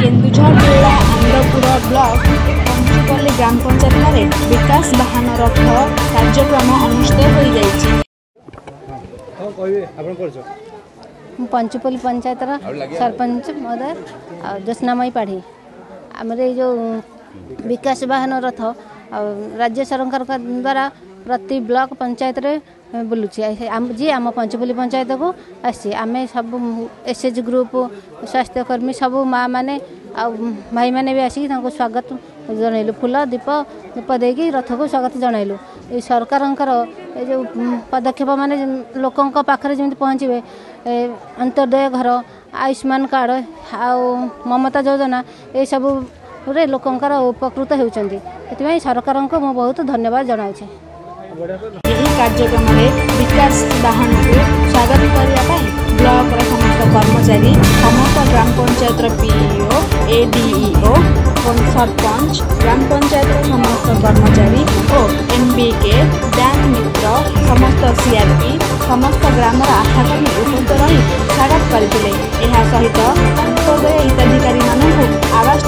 केन्दुझर जिला आनंदपुर ब्लॉक पंचुपल्ली ग्राम पंचायत विकास वाहन रथ कार्यक्रम अनुष्ठित हो जाइए। पंचुपल्ली पंचायत सरपंच महोदय ज्योत्स्नामयी पाढ़ी आमर जो विकास वाहन रथ राज्य सरकार द्वारा प्रति ब्लॉक पंचायत रे बुलूची जी आम पंचुपल्ली पंचायत को आसी आम सब एसएच ग्रुप स्वास्थ्यकर्मी सब माँ मैंने भाई मैंने भी आसिक स्वागत जनइलु फूल दीप दीप देकी रथ को स्वागत जनइलु। ये सरकार जो पदक्षेप माने लोकों पाखे जमी पहुँचे अंत्योदय घर आयुष्मान कार्ड ममता योजना ये सब लोकंर उपकृत होती सरकार को मैं बहुत धन्यवाद जनाऊँ। कार्यक्रम में विकास वाहन को स्वागत करने ब्लॉक समस्त कर्मचारी समस्त ग्राम पंचायत पीईओ एडीईओ सरपंच ग्राम पंचायत समस्त कर्मचारी और एमबीके बैंक मित्र समस्त सीआरपी समस्त ग्राम आशाकर्मी उपस्थित रही स्वागत करते। सहित अंत्योदय हिताधिकारी आवास